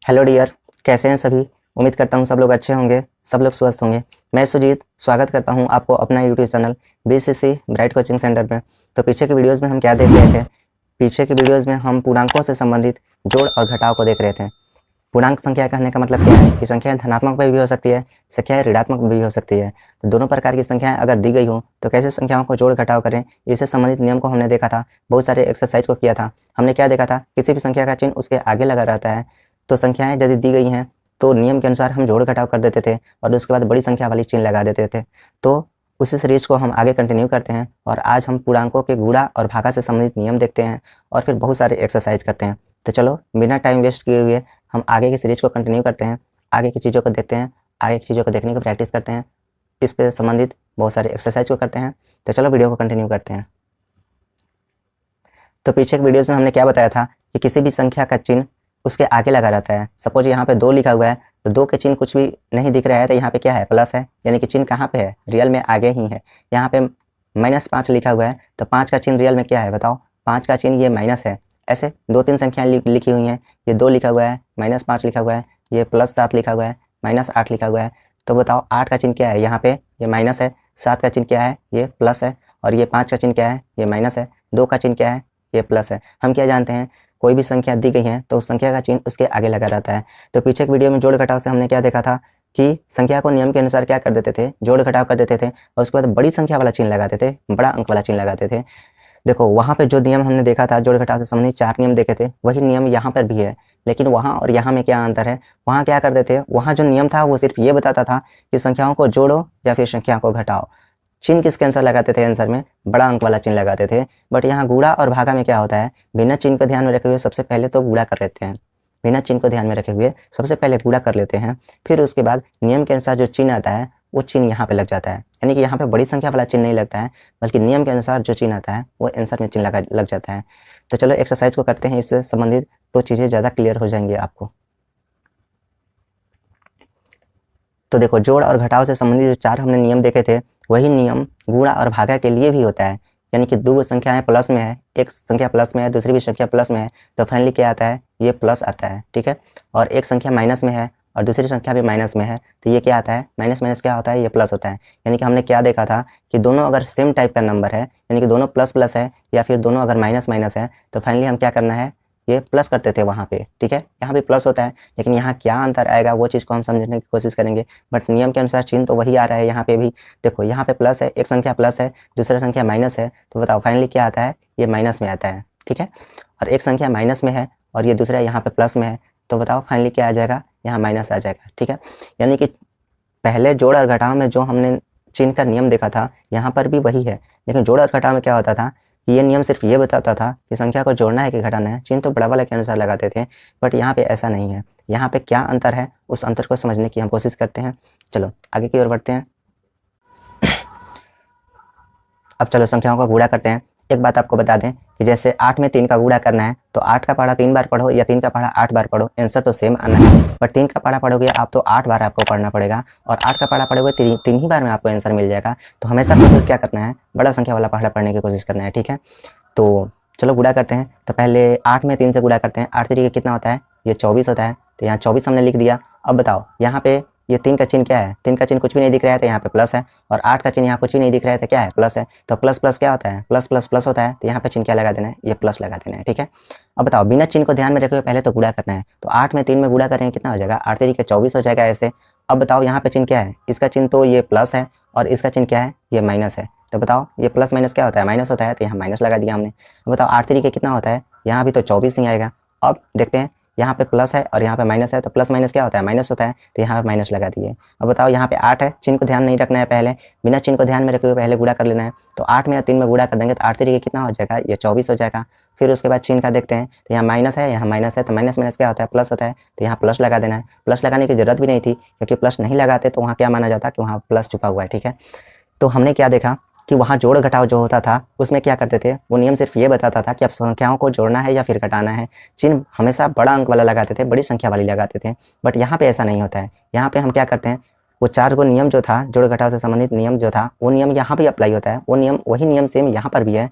Hello dear, कैसे हैं सभी। उम्मीद करता हूँ सब लोग अच्छे होंगे, सब लोग स्वस्थ होंगे। मैं सुजीत स्वागत करता हूँ आपको अपना YouTube channel BCC bright coaching centre में। तो पीछे के वीडियोस में हम क्या देख रहे थे? पीछे के वीडियोस में हम पूर्णांकों से संबंधित जोड़ और घटाव को देख रहे थे। पूर्णांक संख्या कहने का मतलब क्या है कि संख्याएं धनात्मक भी हो सकती है, संख्याएं ऋणात्मक भी हो सकती है। तो दोनों प्रकार की संख्याएं अगर दी गई हो तो कैसे संख्याओं को जोड़ घटाव करें, इससे संबंधित नियम को हमने देखा था। बहुत सारे एक्सरसाइज को किया था। हमने क्या देखा था, किसी भी संख्या का चिन्ह उसके आगे लगा रहता है। तो संख्याएं यदि दी गई हैं तो नियम के अनुसार हम जोड़ घटाव कर देते थे और उसके बाद बड़ी संख्या वाली चिन्ह लगा देते थे। तो उसी सीरीज को हम आगे कंटिन्यू करते हैं और आज हम पूर्णांकों के गुणा और भागा से संबंधित नियम देखते हैं और फिर बहुत सारे एक्सरसाइज करते हैं। तो चलो बिना टाइम वेस्ट किए हुए हम आगे की सीरीज को कंटिन्यू करते हैं, आगे की चीज़ों को देखते हैं, आगे की चीज़ों को देखने की प्रैक्टिस करते हैं, इस पे संबंधित बहुत सारे एक्सरसाइज को करते हैं। तो चलो वीडियो को कंटिन्यू करते हैं। तो पीछे के वीडियोस में हमने क्या बताया था कि किसी भी संख्या का चिन्ह उसके आगे लगा रहता है। सपोज यहाँ पे 2 लिखा हुआ है तो 2 के चिन्ह कुछ भी नहीं दिख रहा है तो यहाँ पे क्या है, प्लस है, यानी कि चिन्ह कहाँ पे है, रियल में आगे ही है। यहाँ पे -5 लिखा हुआ है तो 5 का चिन्ह रियल में क्या है बताओ, 5 का चिन्ह ये माइनस है। ऐसे 2-3 संख्याएं लिखी हुई हैं, ये 2 लिखा हुआ है, -5 लिखा हुआ है, ये +7 लिखा हुआ है, -8 लिखा हुआ है। तो बताओ 8 का चिन्ह क्या है, यहाँ पे ये माइनस है, 7 का चिन्ह क्या है, ये प्लस है, और ये 5 का चिन्ह क्या है, ये माइनस है, 2 का चिन्ह क्या है, ये प्लस है। हम क्या जानते हैं, कोई भी संख्या दी गई है तो उस संख्या का चिन्ह उसके आगे लगा रहता है। तो पीछे के वीडियो में जोड़ घटाव से हमने क्या देखा था कि संख्या को नियम के अनुसार क्या कर देते थे, जोड़ घटाव कर देते थे और उसके बाद बड़ी संख्या वाला चिन्ह लगाते थे, बड़ा अंक वाला चिन्ह लगाते थे। देखो वहाँ पे जो नियम हमने देखा था, जोड़ घटाव से संबंधित 4 नियम देखे थे, वही नियम यहाँ पर भी है। लेकिन वहाँ और यहाँ में क्या अंतर है, वहाँ क्या करते थे, वहाँ जो नियम था वो सिर्फ ये बताता था कि संख्याओं को जोड़ो या फिर संख्याओं को घटाओ। चिन्ह किसके आंसर लगाते थे, आंसर में बड़ा अंक वाला चिन्ह लगाते थे। बट यहाँ गुणा और भागा में क्या होता है, बिना चिन्ह को ध्यान में रखे हुए सबसे पहले तो गुणा कर लेते हैं, बिना चिन्ह को ध्यान में रखे हुए सबसे पहले गुणा कर लेते हैं, फिर उसके बाद नियम के अनुसार जो चिन्ह आता है वो चिन्ह यहाँ पे लग जाता है। यानी कि यहाँ पे बड़ी संख्या वाला चिन्ह नहीं लगता है, बल्कि नियम के अनुसार जो चिन्ह आता है वो आंसर में चिन्ह लग जाता है। तो चलो एक्सरसाइज को करते हैं, इससे संबंधित तो चीज़ें ज़्यादा क्लियर हो जाएंगी आपको। तो देखो जोड़ और घटाव से संबंधित जो 4 हमने नियम देखे थे वही नियम गुणा और भागा के लिए भी होता है। यानी कि 2 संख्याएं प्लस में है, एक संख्या प्लस में है, दूसरी भी संख्या प्लस में है, तो फाइनली क्या आता है, ये प्लस आता है, ठीक है। और एक संख्या माइनस में है और दूसरी संख्या भी माइनस में है तो ये क्या आता है, माइनस माइनस क्या होता है, ये प्लस होता है। यानी कि हमने क्या देखा था कि दोनों अगर सेम टाइप का नंबर है, यानी कि दोनों प्लस प्लस है या फिर दोनों अगर माइनस माइनस है, तो फाइनली हम क्या करना है, ये प्लस करते थे वहाँ पे, ठीक है। यहाँ भी प्लस होता है, लेकिन यहाँ क्या अंतर आएगा वो चीज़ को हम समझने की कोशिश करेंगे। बट नियम के अनुसार चिन्ह तो वही आ रहा है यहाँ पे भी। देखो यहाँ पे प्लस है, एक संख्या प्लस है, दूसरा संख्या माइनस है, तो बताओ फाइनली क्या आता है, ये माइनस में आता है, ठीक है। और एक संख्या माइनस में है और ये दूसरा यहाँ पे प्लस में है, तो बताओ फाइनली क्या आ जाएगा, यहाँ माइनस आ जाएगा, ठीक है। यानी कि पहले जोड़ और घटाव में जो हमने चिन्ह का नियम देखा था यहाँ पर भी वही है। लेकिन जोड़ और घटाव में क्या होता था कि ये नियम सिर्फ ये बताता था कि संख्या को जोड़ना है कि घटाना है, चिन्ह तो बड़ा वाला के अनुसार लगाते थे। बट यहाँ पे ऐसा नहीं है, यहाँ पे क्या अंतर है उस अंतर को समझने की हम कोशिश करते हैं। चलो आगे की ओर बढ़ते हैं। अब चलो संख्याओं का गुणा करते हैं। एक बात आपको बता दें कि जैसे 8 में 3 का गुणा करना है तो 8 का पढ़ा 3 बार पढ़ो या 3 का पढ़ा 8 बार पढ़ो, आंसर तो सेम आना है। बट 3 का पढ़ा पढ़ोगे आप तो 8 बार आपको पढ़ना पड़ेगा और 8 का पढ़ा पढ़ोगे 3 ही बार में आपको आंसर मिल जाएगा। तो हमेशा कोशिश क्या करना है, बड़ा संख्या वाला पढ़ा पढ़ने की कोशिश करना है, ठीक है। तो चलो गुणा करते हैं। तो पहले 8 में 3 से गुणा करते हैं। 8 तरीके कितना होता है, ये 24 होता है। तो यहाँ 24 हमने लिख दिया। अब बताओ यहाँ पे ये 3 का चिन्ह क्या है, 3 का चिन्ह कुछ भी नहीं दिख रहा है तो यहाँ पे प्लस है, और 8 का चिन्ह यहाँ कुछ भी नहीं दिख रहा है तो क्या है, प्लस है। तो प्लस प्लस क्या होता है, प्लस प्लस प्लस होता है। तो यहाँ पे चिन्ह क्या लगा देना है, ये प्लस लगा देना है, ठीक है। अब बताओ बिना चिन्ह को ध्यान में रखे हुए पहले तो गुणा करना है। तो 8 में 3 में गुणा करेंगे कितना हो जाएगा, 8 तरीके 24 हो जाएगा ऐसे। अब बताओ यहाँ पे चिन्ह क्या है, इसका चिन्ह तो ये प्लस है और इसका चिन्ह क्या है, ये माइनस है। तो बताओ ये प्लस माइनस क्या होता है, माइनस होता है, तो यहाँ माइनस लगा दिया हमने। अब बताओ 8 तरीके कितना होता है, यहाँ भी तो 24 ही आएगा। अब देखते हैं यहाँ पे प्लस है और यहाँ पे माइनस है, तो प्लस माइनस क्या होता है, माइनस होता है, तो यहाँ पे माइनस लगा दिए। अब बताओ यहाँ पे 8 है, चिन्ह को ध्यान नहीं रखना है, पहले बिना चिन्ह को ध्यान में रखे हुए पहले गुणा कर लेना है। तो 8 में या 3 में गुणा कर देंगे तो 8 तरीके कितना हो जाएगा, ये 24 हो जाएगा। फिर उसके बाद चिन्ह का देखते हैं तो यहाँ माइनस है, यहाँ माइनस है, तो माइनस माइनस क्या होता है, प्लस होता है, तो यहाँ प्लस लगा देना है। प्लस लगाने की जरूरत भी नहीं थी क्योंकि प्लस नहीं लगाते तो वहाँ क्या माना जाता कि वहाँ प्लस छुपा हुआ है, ठीक है। तो हमने क्या देखा कि वहाँ जोड़ घटाव जो होता था उसमें क्या करते थे, वो नियम सिर्फ ये बताता था कि अब संख्याओं को जोड़ना है या फिर घटाना है। चिन्ह हमेशा बड़ा अंक वाला लगाते थे, बड़ी संख्या वाली लगाते थे। बट यहाँ पे ऐसा नहीं होता है। यहाँ पे हम क्या करते हैं, वो 4 को नियम जो था, जोड़ घटाव से संबंधित नियम जो था, वो नियम यहाँ भी अप्लाई होता है। वो नियम वही नियम सेम यहाँ पर भी है।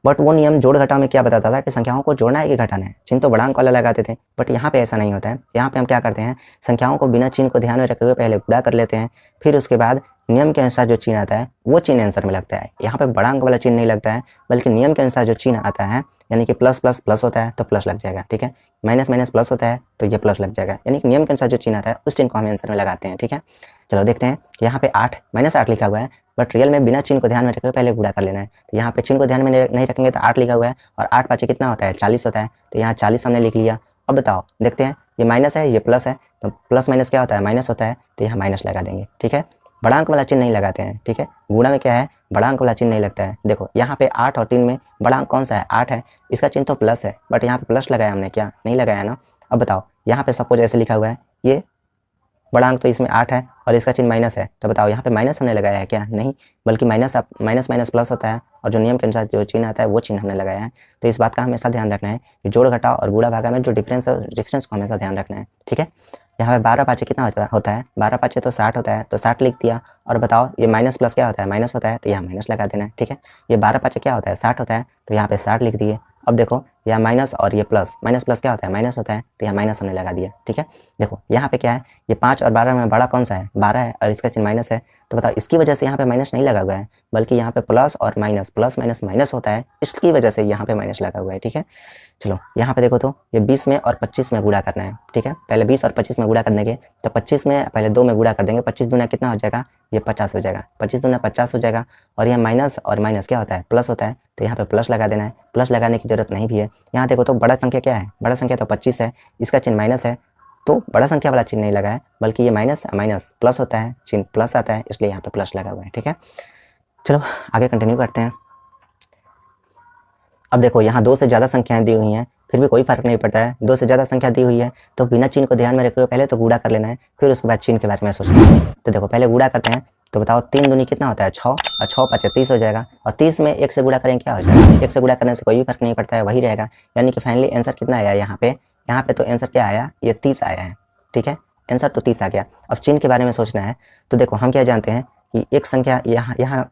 बट वो नियम जोड़ घटाव में क्या बताता था कि संख्याओं को जोड़ना है कि घटाना है, चिन्ह तो बड़ा अंक वाला लगाते थे, बट यहाँ पे ऐसा नहीं होता है। यहाँ पे हम क्या करते हैं, संख्याओं को बिना चिन्ह को ध्यान में रखे हुए पहले गुणा कर लेते हैं, फिर उसके बाद नियम के अनुसार जो चिन्ह आता है वो चिन्ह आंसर में लगता है। यहाँ पे बड़ा अंक वाला चिन्ह नहीं लगता है, बल्कि नियम के अनुसार जो चिन्ह आता है, यानी कि प्लस प्लस प्लस होता है तो प्लस लग जाएगा, ठीक है, माइनस माइनस प्लस होता है तो ये प्लस लग जाएगा, यानी कि नियम के अनुसार जो चिन्ह आता है उस चिन्ह को हम आंसर में लगाते हैं, ठीक है। चलो देखते हैं, यहाँ पे 8 -8 लिखा हुआ है, बट रियल में बिना चिन्ह को ध्यान में रखे हुए पहले गुणा कर लेना है। तो यहाँ पे चिन्ह को ध्यान में नहीं रखेंगे तो 8 लिखा हुआ है, और 8 पाँच कितना होता है 40 होता है, तो यहाँ 40 हमने लिख लिया। अब बताओ, देखते हैं, ये माइनस है ये प्लस है, तो प्लस माइनस क्या होता है, माइनस होता है, तो यहाँ माइनस लगा देंगे, ठीक है। बड़ा अंक वाला चिन्ह नहीं लगाते हैं, ठीक है, गुणा में क्या है, बड़ा अंक वाला चिन्ह नहीं लगता है। देखो यहाँ पे 8 और 3 में बड़ा अंक कौन सा है, 8 है, इसका चिन्ह तो प्लस है, बट यहाँ पे प्लस लगाया हमने क्या, नहीं लगाया ना। अब बताओ, यहाँ पे सपोज ऐसे लिखा हुआ है, ये बड़ा अंक तो इसमें 8 है और इसका चिन्ह माइनस है, तो बताओ यहाँ पे माइनस हमने लगाया है क्या, नहीं, बल्कि माइनस माइनस प्लस होता है, और जो नियम के अनुसार जो चिन्ह आता है वो चिन्ह हमने लगाया है। तो इस बात का हमेशा ध्यान रखना है कि जोड़ घटाव और गुणा भागा में जो डिफरेंस है, डिफरेंस को हमेशा ध्यान रखना है, ठीक है। यहाँ पे 12 पाँचे कितना होता है, 12 पाँचे तो 60 होता है, तो 60 लिख दिया। और बताओ ये माइनस प्लस क्या होता है, माइनस होता है, तो यहाँ माइनस लगा देना है, ठीक है। ये 12 पाँचे क्या होता है, 60 होता है, तो यहाँ पे 60 लिख दिए। अब देखो यहाँ माइनस और ये प्लस, माइनस प्लस क्या होता है, माइनस होता है, तो यहाँ माइनस हमने लगा दिया, ठीक है। देखो यहाँ पे क्या है, ये 5 और 12 में बड़ा कौन सा है, 12 है, और इसका चिन्ह माइनस है, तो बताओ इसकी वजह से यहाँ पे माइनस नहीं लगा हुआ है, बल्कि यहाँ पे प्लस और माइनस, प्लस माइनस माइनस होता है, इसकी वजह से यहाँ पे माइनस लगा हुआ है, ठीक है। चलो यहाँ पे देखो, तो ये 20 में और 25 में गुणा करना है, ठीक है। पहले 20 और 25 में गुणा कर देंगे, तो 25 में पहले 2 में गुणा कर देंगे, 25 दूना कितना हो जाएगा, ये 50 हो जाएगा, 25 दूना 50 हो जाएगा। और यहाँ माइनस और माइनस क्या होता है, प्लस होता है, तो यहाँ पे प्लस लगा देना है, प्लस लगाने की जरूरत नहीं भी है। यहाँ देखो तो बड़ा संख्या क्या है, बड़ा संख्या तो 25 है, इसका चिन्ह माइनस है, तो बड़ा संख्या वाला चिन्ह नहीं लगा है, बल्कि ये माइनस माइनस प्लस होता है, चिन्ह प्लस आता है, इसलिए यहाँ पे प्लस लगा हुआ है, ठीक है। चलो आगे कंटिन्यू करते हैं। अब देखो यहाँ 2 से ज़्यादा संख्याएं दी हुई हैं, फिर भी कोई फर्क नहीं पड़ता है, 2 से ज़्यादा संख्या दी हुई है तो बिना चिन्ह को ध्यान में रखे हुए पहले तो गुणा कर लेना है, फिर उसके बाद चिन्ह के बारे में सोचना है। तो देखो पहले गुणा करते हैं, तो बताओ 3 दूनी कितना होता है 6, और 6 5 30 हो जाएगा, और 30 में 1 से गुणा करेंगे क्या हो जाएगा, 1 से गुणा करने से कोई भी फर्क नहीं पड़ता है, वही रहेगा। यानी कि फाइनली आंसर कितना आया यहाँ पे तो आंसर क्या आया, ये 30 आया है, ठीक है, आंसर तो 30 आ गया। अब चिन्ह के बारे में सोचना है, तो देखो हम क्या जानते हैं कि एक संख्या यहाँ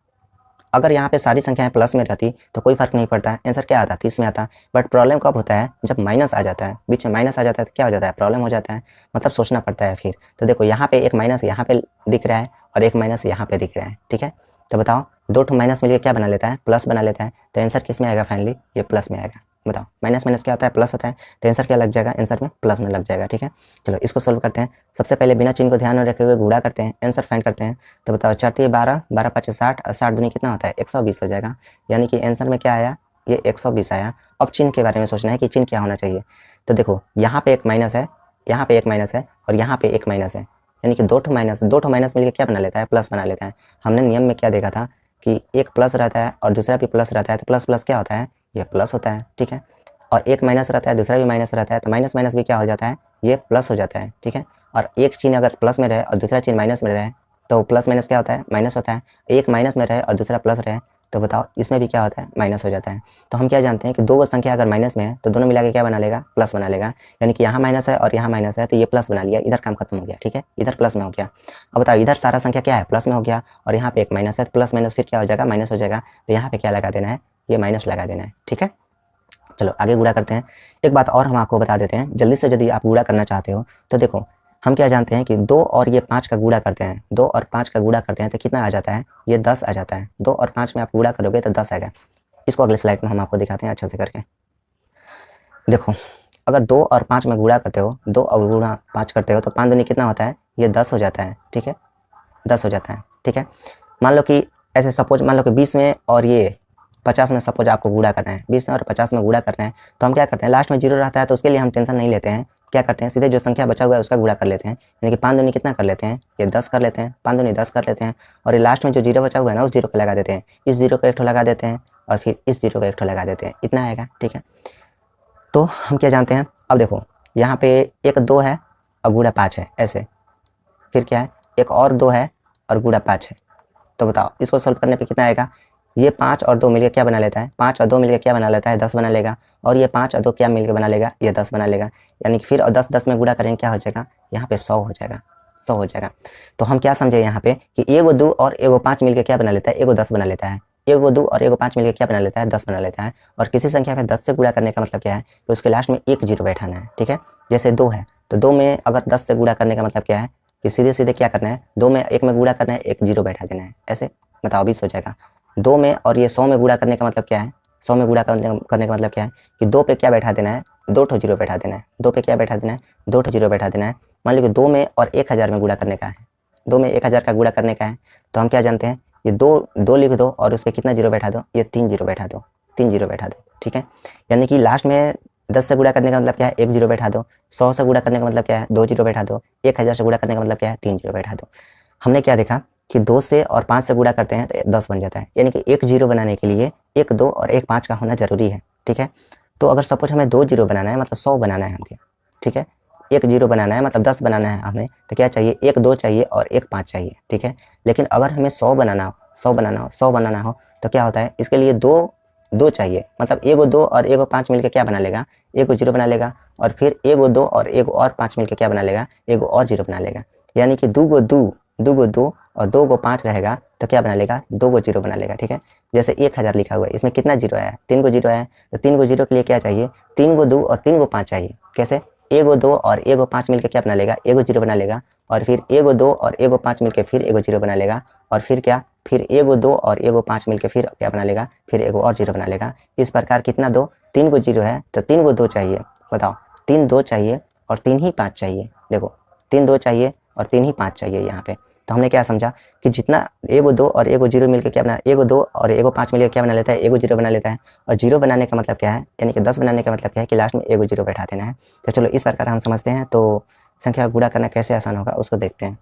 अगर यहाँ पे सारी संख्याएं प्लस में रहती तो कोई फर्क नहीं पड़ता है, आंसर क्या आता 30 में आता। बट प्रॉब्लम कब होता है, जब माइनस आ जाता है, बीच में माइनस आ जाता है तो क्या हो जाता है, प्रॉब्लम हो जाता है, मतलब सोचना पड़ता है फिर। तो देखो यहाँ पे एक माइनस यहाँ पे दिख रहा है और एक माइनस यहाँ पे दिख रहा है, ठीक है। तो बताओ 2 माइनस मिलकर क्या बना लेता है, प्लस बना लेता है, तो आंसर किस में आएगा, फाइनली ये प्लस में आएगा। बताओ माइनस माइनस क्या होता है, प्लस होता है, तो आंसर क्या लग जाएगा, आंसर में प्लस में लग जाएगा, ठीक है। चलो इसको सोल्व करते हैं। सबसे पहले बिना चिन्ह को ध्यान में रखे हुए गुणा करते हैं, आंसर फाइंड करते हैं। तो बताओ 4 12, 12 5 60, और 60 दूनी कितना होता है 120 हो जाएगा, यानी कि आंसर में क्या आया, ये 120 आया। अब चिन्ह के बारे में सोचना है कि चिन्ह क्या होना चाहिए। तो देखो यहाँ पे एक माइनस है, यहाँ पे एक माइनस है, और यहाँ पे एक माइनस है, यानी कि 2 माइनस मिलकर क्या बना लेता है, प्लस बना लेता है। हमने नियम में क्या देखा था कि एक प्लस रहता है और दूसरा भी प्लस रहता है, तो प्लस प्लस क्या होता है, ये प्लस होता है, ठीक है। और एक माइनस रहता है, दूसरा भी माइनस रहता है, तो माइनस माइनस भी क्या हो जाता है, ये प्लस हो जाता है, ठीक है। और एक चिन्ह अगर प्लस में रहे और दूसरा चिन्ह माइनस में रहे तो प्लस माइनस क्या होता है, माइनस होता है। एक माइनस में रहे और दूसरा प्लस रहे तो बताओ इसमें भी क्या होता है, माइनस हो जाता है। तो हम क्या जानते हैं कि 2 संख्या अगर माइनस में है तो दोनों मिला के क्या बना लेगा, प्लस बना लेगा। यानी कि यहाँ माइनस है और यहाँ माइनस है, तो ये प्लस बना लिया, इधर काम खत्म हो गया, ठीक है, इधर प्लस में हो गया। अब बताओ इधर सारा संख्या क्या है, प्लस में हो गया, और यहाँ पे एक माइनस है, प्लस माइनस फिर क्या हो जाएगा, माइनस हो जाएगा। तो यहाँ पे क्या लगा देना है, ये माइनस लगा देना है, ठीक है। चलो आगे गुणा करते हैं। एक बात और हम आपको बता देते हैं, जल्दी से यदि आप गुणा करना चाहते हो तो देखो हम क्या जानते हैं कि 2 और ये 5 का गुणा करते हैं, 2 और 5 का गुणा करते हैं तो कितना आ जाता है, ये 10 आ जाता है। 2 और 5 में आप गुणा करोगे तो 10 आएगा। इसको अगले स्लाइड में हम आपको दिखाते हैं अच्छे से करके। देखो अगर 2 और 5 में गुणा करते हो, 2 और गुणा 5 करते हो तो 5 दूनी कितना होता है, ये 10 हो जाता है, ठीक है, 10 हो जाता है, ठीक है। मान लो कि ऐसे सपोज मान लो कि 20 में और ये 50 में सपोज आपको गुणा करना है, 20 में और 50 में गुणा करना है, तो हम क्या करते हैं, लास्ट में 0 रहता है तो उसके लिए हम टेंशन नहीं लेते हैं। क्या करते हैं, सीधे जो संख्या बचा हुआ है उसका गुणा कर लेते हैं। यानी कि 5 दूनी कितना कर लेते हैं, ये 10 कर लेते हैं, 5 दूनी 10 कर लेते हैं, और ये लास्ट में जो 0 बचा हुआ है ना उस 0 को लगा देते हैं, इस 0 को एक ठो लगा देते हैं, और फिर इस 0 को एक ठो लगा देते हैं, इतना आएगा, ठीक है। तो हम क्या जानते हैं, अब देखो यहाँ पे एक 2 है और गुणा 5 है ऐसे, फिर क्या है, एक और 2 है और गुणा 5 है। तो बताओ इसको सोल्व करने पे कितना आएगा, ये 5 और 2 मिलकर क्या बना लेता है, 5 और 2 मिलकर क्या बना लेता है, 10 बना लेगा। और ये 5 और 2 क्या मिलकर बना लेगा, ये 10 बना लेगा। यानी कि फिर और 10 में गुणा करेंगे क्या हो जाएगा, यहाँ पे 100 हो जाएगा, 100 हो जाएगा। तो हम क्या समझे यहाँ पे कि एगो 2 और एगो 5 मिलकर क्या बना लेता है, एगो 10 बना लेता है। एगो 2 और एगो 5 मिलकर क्या बना लेता है, 10 बना लेता है। और किसी संख्या में 10 से गुणा करने का मतलब क्या है कि उसके लास्ट में एक जीरो बैठाना है, ठीक है। जैसे 2 है तो 2 में अगर 10 से गुणा करने का मतलब क्या है कि सीधे सीधे क्या करना है, 2 में 1 में गुणा करना है, एक जीरो बैठा देना है, ऐसे बताओ 20 हो जाएगा। 2 में और ये 100 में गुणा करने का मतलब क्या है, 100 में गुणा करने का मतलब क्या है कि 2 पे क्या बैठा देना है, 2 ठो जीरो बैठा देना है। 2 पे क्या बैठा देना है, 2 ठो जीरो बैठा देना है। मान लीजिए 2 में और 1000 में गुणा करने का है, 2 में 1000 का गुणा करने का है, तो हम क्या जानते हैं, ये 2 लिख दो और उस पर कितना जीरो बैठा दो, ये 3 जीरो बैठा दो, 3 जीरो बैठा दो, ठीक है। यानी कि लास्ट में 10 से गुणा करने का मतलब क्या है, 1 जीरो बैठा दो। 100 से गुणा करने का मतलब क्या है, 2 जीरो बैठा दो। 1000 से गुणा करने का मतलब क्या है, 3 जीरो बैठा दो। हमने क्या देखा कि 2 से और 5 से गुणा करते हैं तो 10 बन जाता है। यानी कि एक जीरो बनाने के लिए 1 2 और 1 5 का होना जरूरी है, ठीक है। तो अगर सपोज हमें 2 जीरो बनाना है मतलब 100 बनाना है हमके, ठीक है। 1 जीरो बनाना है मतलब 10 बनाना है हमें, तो क्या चाहिए, 1 2 चाहिए और 1 5 चाहिए, ठीक है। लेकिन अगर हमें 100 बनाना हो, 100 बनाना हो तो क्या होता है, इसके लिए 2 चाहिए, मतलब एगो 2 और एगो 5 मिलकर क्या बना लेगा, एगो जीरो बना लेगा। और फिर एगो 2 और एगो और 5 मिलकर क्या बना लेगा, एगो और जीरो बना लेगा। यानी कि 2 2 और 2 को 5 रहेगा तो क्या बना लेगा, 2 को जीरो बना लेगा, ठीक है। जैसे 1000 लिखा हुआ है, इसमें कितना जीरो आया, 3 को जीरो आया, तो 3 को जीरो के लिए क्या चाहिए, 3 को 2 और 3 को 5 चाहिए। कैसे, एगो 2 और एगो 5 मिलकर क्या बना लेगा, एगो जीरो बना लेगा। और फिर एगो 2 और एगो 5 मिलकर फिर एगो जीरो बना लेगा। और फिर क्या, फिर एगो 2 और एगो 5 मिलकर फिर क्या बना लेगा, फिर एगो और जीरो बना लेगा। इस प्रकार कितना 2, 3 को जीरो है तो 3 को 2 चाहिए। बताओ, 3 2 चाहिए और 3 ही 5 चाहिए। देखो 3 2 चाहिए और 3 ही 5 चाहिए यहाँ पे। तो हमने क्या समझा कि जितना एगो 2 और एगो जीरो मिलकर क्या बना, एगो 2 और एगो 5 मिलकर क्या बना लेता है, एगो जीरो बना लेता है। और जीरो बनाने का मतलब क्या है, यानी कि 10 बनाने का मतलब क्या है कि लास्ट में एगो जीरो बैठा देना है। तो चलो इस प्रकार हम समझते हैं। तो संख्या का गुणा करना कैसे आसान होगा उसको देखते हैं।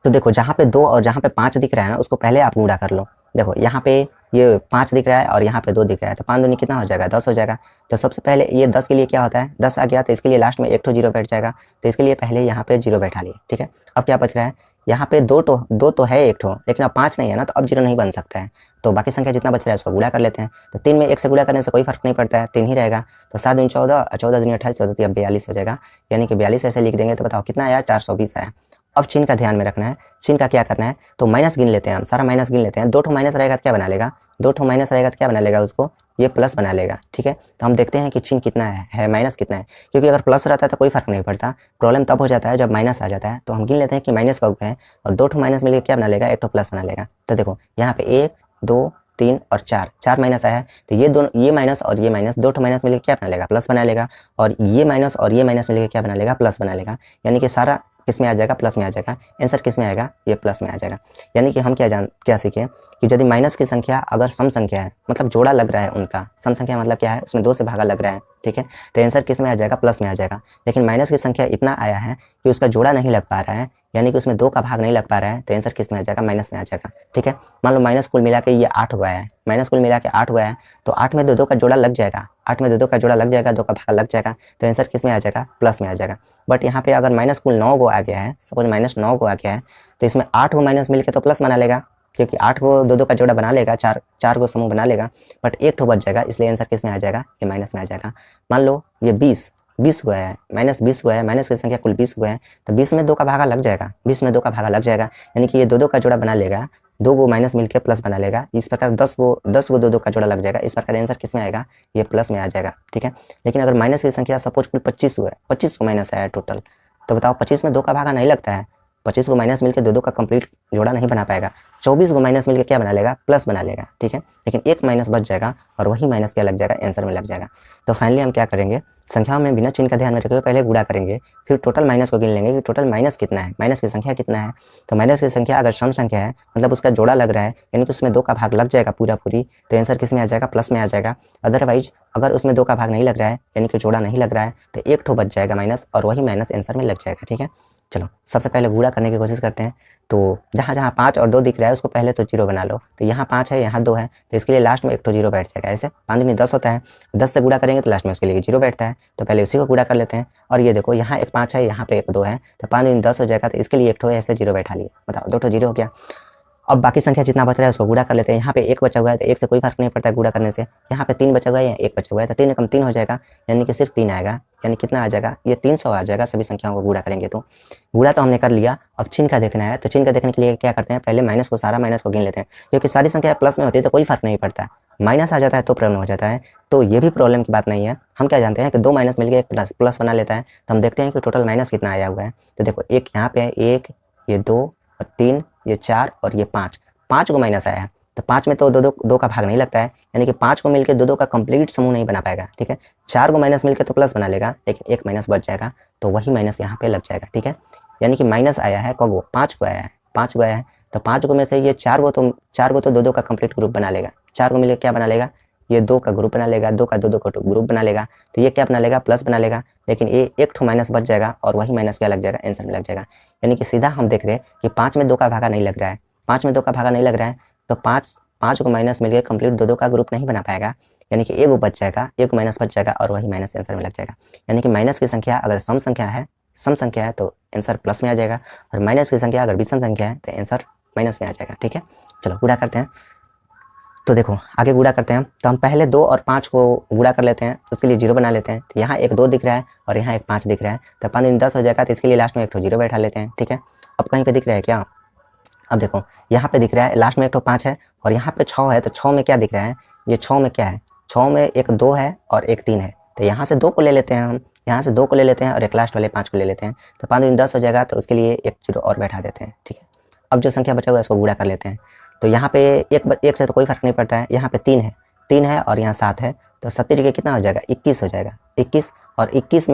तो देखो जहाँ पे 2 और जहाँ पे 5 दिख रहा है ना, उसको पहले आप गुणा कर लो। देखो यहाँ पे ये 5 दिख रहा है और यहाँ पे 2 दिख रहा है, तो 5 दूनी कितना हो जाएगा, 10 हो जाएगा। तो सबसे पहले ये 10 के लिए क्या होता है, 10 आ गया तो इसके लिए लास्ट में एक ठो जीरो बैठ जाएगा, तो इसके लिए पहले यहाँ पे जीरो बैठा लिए, ठीक है। अब क्या बच रहा है, यहाँ पे दो तो है एक ठो, लेकिन अब 5 नहीं है ना, तो अब जीरो नहीं बन सकता है। तो बाकी संख्या जितना बच रहा है उसको गुणा कर लेते हैं। तो 3 में 1 से गुणा करने से कोई फर्क नहीं पड़ता है, 3 ही रहेगा। तो 7 दूनी 14, 14 दूनी 28, 14 तो 42 हो जाएगा। यानी कि 42 ऐसे लिख देंगे। तो बताओ कितना आया, 420 आया। अब चिन्ह का ध्यान में रखना है, चिन्ह का क्या करना है, तो माइनस गिन लेते हैं हम, सारा माइनस गिन लेते हैं। 2 ठो माइनस रहेगा तो क्या बना लेगा, 2 ठो माइनस रहेगा तो क्या बना लेगा, उसको ये प्लस बना लेगा, ठीक है। तो हम देखते हैं कि चिन्ह कितना है माइनस कितना है, क्योंकि अगर प्लस रहता है तो कोई फर्क नहीं पड़ता, प्रॉब्लम तब हो जाता है जब माइनस आ जाता है। तो हम गिन लेते हैं कि माइनस कब है, और 2 ठो माइनस मिलकर क्या बना लेगा, एक ठो प्लस बना लेगा। तो देखो यहाँ पे 1 2 3 और 4 माइनस आया है, तो ये दोनों, ये माइनस और ये माइनस, 2 ठो माइनस मिलकर क्या बना लेगा, प्लस बना लेगा। और ये माइनस और ये माइनस मिलकर क्या बना लेगा, प्लस बना लेगा। यानी कि सारा किस में आ जाएगा, प्लस में आ जाएगा। आंसर किस में आएगा, ये प्लस में आ जाएगा। यानी कि हम क्या सीखे कि यदि माइनस की संख्या अगर सम संख्या है, मतलब जोड़ा लग रहा है उनका, सम संख्या मतलब क्या है, उसमें 2 से भागा लग रहा है, ठीक है, तो आंसर किस में आ जाएगा, प्लस में आ जाएगा। लेकिन माइनस की संख्या इतना आया है कि उसका जोड़ा नहीं लग पा रहा है, यानी कि उसमें 2 का भाग नहीं लग पा रहा है, तो आंसर किस में आ जाएगा, माइनस में आ जाएगा, ठीक है। मान लो माइनस कुल मिला के ये 8 हुआ है, माइनस कुल मिला के 8 हुआ है, तो 8 में 2 का जोड़ा लग जाएगा, 8 में 2 का जोड़ा लग जाएगा, 2 का भाग लग जाएगा, तो आंसर किस में आ जाएगा, प्लस में आ जाएगा। बट यहाँ पे अगर माइनस कुल 9 को आ गया है, सपोज माइनस 9 को आ गया है, तो इसमें 8 को माइनस मिलकर तो प्लस बना लेगा, क्योंकि 8 को 2 का जोड़ा बना लेगा, 4 को समूह बना लेगा, बट एक ठो बच जाएगा, इसलिए आंसर किस में आ जाएगा, ये माइनस में आ जाएगा। मान लो ये 20 हुआ है, माइनस 20 हुआ है, माइनस की संख्या कुल 20 हुआ है, तो 20 में 2 का भागा लग जाएगा, 20 में 2 का भागा लग जाएगा, यानी कि ये 2 का जोड़ा बना लेगा, 2 को माइनस मिलकर प्लस बना लेगा। इस प्रकार 10 को 2 का जोड़ा लग जाएगा। इस प्रकार आंसर किस में आएगा, ये प्लस में आ जाएगा, ठीक है। लेकिन अगर माइनस की संख्या सपोज कुल 25 हुआ है, 25 को माइनस आया टोटल, तो बताओ 25 में 2 का भागा नहीं लगता है, 25 को माइनस मिलकर 2 का कंप्लीट जोड़ा नहीं बना पाएगा। 24 को माइनस मिलकर क्या बना लेगा, प्लस बना लेगा, ठीक है। लेकिन एक माइनस बच जाएगा और वही माइनस क्या लग जाएगा, आंसर में लग जाएगा। तो फाइनली हम क्या करेंगे, संख्याओं में बिना चिन्ह का ध्यान में रखे हुए पहले गुणा करेंगे, फिर टोटल माइनस को गिन लेंगे कि टोटल माइनस कितना है, माइनस की संख्या कितना है। तो माइनस की संख्या अगर सम संख्या है, मतलब उसका जोड़ा लग रहा है, यानी कि उसमें 2 का भाग लग जाएगा पूरी, तो आंसर किस में आ जाएगा, प्लस में आ जाएगा। अदरवाइज अगर उसमें 2 का भाग नहीं लग रहा है, यानी कि जोड़ा नहीं लग रहा है, तो एक ठो बच जाएगा माइनस, और वही माइनस आंसर में लग जाएगा, ठीक है। चलो सबसे पहले गुणा करने की कोशिश करते हैं। तो जहाँ जहाँ 5 और 2 दिख रहा है उसको पहले तो जीरो बना लो। तो यहाँ 5 है, यहाँ 2 है, तो इसके लिए लास्ट में एक तो जीरो बैठ जाएगा। ऐसे 5 दूनी 10 होता है, 10 से गुणा करेंगे तो लास्ट में उसके लिए जीरो बैठता है, तो पहले उसी को गुणा कर लेते हैं। और ये देखो यहाँ एक 5 है, यहाँ पे एक 2 है, तो 5 दूनी 10 हो जाएगा, तो इसके लिए एक ठो ऐसे जीरो बैठा लिए। बताओ 2 ठो जीरो हो गया। अब बाकी संख्या जितना बच रहा है उसको गुणा कर लेते हैं। यहाँ पे एक बचा हुआ है तो एक से कोई फर्क नहीं पड़ता है गुणा करने से। यहाँ पे 3 बचा हुआ है या 1 बचा हुआ है तो 3 कम 3 हो जाएगा, यानी कि सिर्फ 3 आएगा। यानी कितना आ जाएगा, ये 300 आ जाएगा सभी संख्याओं को गुणा करेंगे तो। गुणा तो हमने कर लिया, अब चिन्ह का देखना है। तो चिन्ह का देखने के लिए क्या करते हैं, पहले माइनस को, सारा माइनस को गिन लेते हैं, क्योंकि सारी संख्या प्लस में होती है तो कोई फर्क नहीं पड़ता है। माइनस आ जाता है तो प्रॉब्लम हो जाता है, तो ये भी प्रॉब्लम की बात नहीं है। हम क्या जानते हैं कि 2 माइनस मिलकर एक प्लस बना लेता है। तो हम देखते हैं कि टोटल माइनस कितना आया हुआ है। तो देखो एक यहाँ पे है, 1, ये 2 और 3, ये 4 और ये 5, 5 को माइनस आया है। तो 5 में तो दो का भाग नहीं लगता है, यानी कि 5 को मिलकर दो का कंप्लीट समूह नहीं बना पाएगा। ठीक है, 4 को माइनस मिलकर तो प्लस बना लेगा, लेकिन एक माइनस बच जाएगा तो वही माइनस यहाँ पे लग जाएगा। ठीक है, यानी कि माइनस आया है कब, 5 को आया है, 5 को आया है। तो 5 को में से ये 4 को तो दो का कंप्लीट ग्रुप बना लेगा। 4 को मिलकर क्या बना लेगा, ये 2 का ग्रुप बना लेगा, 2 का दो का ग्रुप बना लेगा। तो ये क्या बना लेगा, प्लस बना लेगा, लेकिन ये एक ठो माइनस बच जाएगा और वही माइनस क्या लग जाएगा, आंसर में लग जाएगा। यानी कि सीधा हम देख रहे हैं कि 5 में 2 का भागा नहीं लग रहा है, 5 में 2 का भागा नहीं लग रहा है, तो 5 को माइनस मिलकर कंप्लीट दो का ग्रुप नहीं बना पाएगा। यानी कि एक बच जाएगा, एक माइनस बच जाएगा और वही माइनस आंसर में लग जाएगा। यानी कि माइनस की संख्या अगर सम संख्या है तो आंसर प्लस में आ जाएगा, और माइनस की संख्या अगर विषम संख्या है तो आंसर माइनस में आ जाएगा। ठीक है, चलो गुणा करते हैं। तो देखो आगे गुणा करते हैं। तो हम पहले 2 और 5 को गुणा कर लेते हैं, तो उसके लिए 0 बना लेते हैं। तो यहाँ एक 2 दिख रहा है और यहाँ एक 5 दिख रहा है, तो 5 10 हो जाएगा। तो इसके लिए लास्ट में एक ठो 0 बैठा लेते हैं। ठीक है, अब कहीं पे दिख रहा है क्या, अब देखो यहाँ पे दिख रहा है लास्ट में एक ठो 5 है और यहाँ पे 6 है। तो 6 में क्या दिख रहा है, ये 6 में क्या है, 6 में एक 2 है और एक 3 है। तो यहाँ से 2 को ले लेते हैं, हम यहाँ से 2 को ले लेते हैं और एक लास्ट वाले 5 को ले लेते हैं। तो 5 10 हो जाएगा, तो उसके लिए एक 0 और बैठा देते हैं। ठीक है, अब जो संख्या बचा हुआ है उसको गुणा कर लेते हैं। तो यहाँ पे एक से तो कोई फर्क नहीं पड़ता है। यहाँ पे 3 है और यहाँ 7 है, तो 70 के कितना हो जाएगा, 21 हो जाएगा। 21 और 21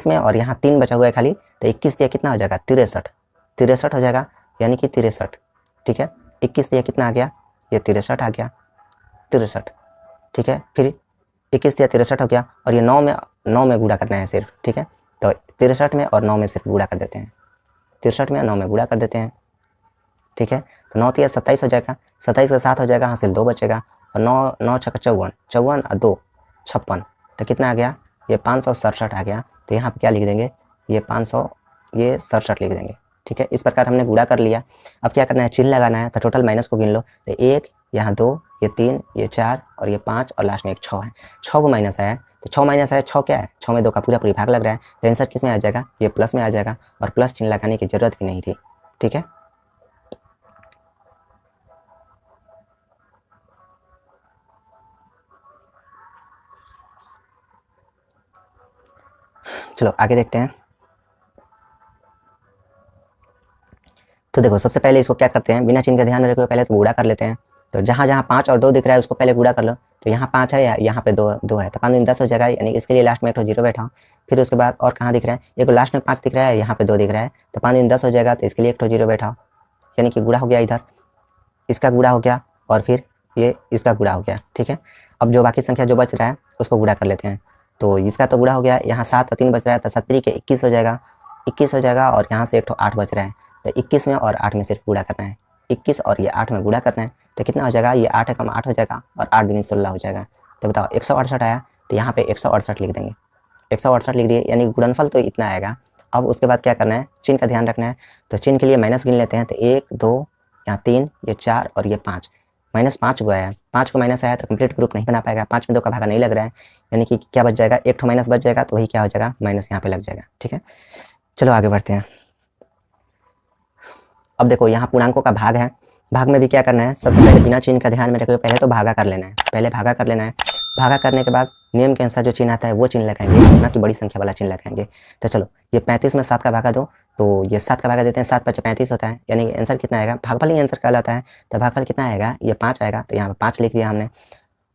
में और यहाँ 3 बचा हुआ है खाली, तो 21 दिया कितना हो जाएगा, 63 हो जाएगा, यानी कि 63। ठीक है, 21 दिया कितना आ गया, ये 63 आ गया, 63। ठीक है, फिर 21 दिया 63 हो गया, और ये 9 में गुणा करना है सिर्फ। ठीक है, तो 63 में और 9 में सिर्फ गुणा कर देते हैं, 63 में 9 में गुणा कर देते हैं। ठीक है, तो 9 तिया 27 हो जाएगा, 27 का 7 हो जाएगा, हासिल 2 बचेगा, और 9 छक्का 54, 54 और 2 56, तो कितना आ गया, ये 567 आ गया। तो यहाँ पे क्या लिख देंगे, ये 567 लिख देंगे। ठीक है, इस प्रकार हमने गुणा कर लिया। अब क्या करना है, चिन्ह लगाना है। तो टोटल माइनस को गिन लो, तो 1, यहाँ 2, ये 3, ये 4 और ये 5 और लास्ट में एक 6 है। 6 को माइनस आया है, तो 6 माइनस आया, 6 क्या है, 6 में 2 का पूरा भाग लग रहा है। तो आंसर किस में आ जाएगा, ये प्लस में आ जाएगा, और प्लस चिन्ह लगाने की जरूरत भी नहीं थी। ठीक है, चलो आगे देखते हैं। तो देखो सबसे पहले इसको क्या करते हैं, बिना चिन्ह का ध्यान रखे पहले तो गुणा कर लेते हैं। तो जहाँ जहाँ 5 और 2 दिख रहा है उसको पहले गुणा कर लो। तो यहाँ 5 है, यहाँ पे 2 है, तो 5 10 हो जाएगा, यानी इसके लिए लास्ट में एक ठो 0 बैठा। फिर उसके बाद और कहाँ दिख रहा है, एक लास्ट में 5 दिख रहा है, यहाँ पे 2 दिख रहा है, तो 5 10 हो जाएगा, तो इसके लिए एक ठो 0 बैठा, यानी कि गुणा हो गया, इधर इसका गुणा हो गया और फिर ये इसका गुणा हो गया। ठीक है, अब जो बाकी संख्या जो बच रहा है उसको गुणा कर लेते हैं। तो इसका तो गुणा हो गया, यहाँ 7 और 3 बच रहा है, तो 70 के 21 हो जाएगा, 21 हो जाएगा, और यहाँ से एक ठो 8 बच रहा है। तो 21 में और 8 में सिर्फ गुणा करना है, 21 और ये 8 में गुणा करना है। तो कितना हो जाएगा, ये 8 कम 8 हो जाएगा, और 8 दूनी 16 हो जाएगा। तो बताओ 168 आया, तो यहाँ पे 168 लिख देंगे, 168 लिख दिए, यानी गुणनफल तो इतना आएगा। अब उसके बाद क्या करना है, चिन्ह का ध्यान रखना है। तो चिन्ह के लिए माइनस गिन लेते हैं। तो 1 2 यहाँ 3, ये 4 और ये 5, -5 को आया है, 5 को माइनस आया तो कंप्लीट ग्रुप नहीं बना पाएगा, 5 में 2 का भागा नहीं लग रहा है, यानी कि क्या बच जाएगा, एक ठो माइनस बच जाएगा, तो वही क्या हो जाएगा, माइनस यहाँ पे लग जाएगा। ठीक है, चलो आगे बढ़ते हैं। अब देखो यहाँ पूर्णांकों का भाग है, भाग में भी क्या करना है, सबसे पहले बिना चिन्ह का ध्यान में रखो, पहले तो भागा कर लेना है, पहले भागा कर लेना है। भागा करने के बाद नियम के अनुसार जो चिन्ह आता है वो चिन्ह लगाएंगे, ना कि बड़ी संख्या वाला चिन्ह लगाएंगे। तो चलो ये 35 में 7 का भागा दो, तो ये 7 का भागा देते हैं, 7 5 35 होता है, यानी आंसर कितना आएगा, भागफल ही आंसर कहलाता है। तो भागफल कितना आएगा, ये 5 आएगा, तो यहाँ पे 5 लिख दिया हमने।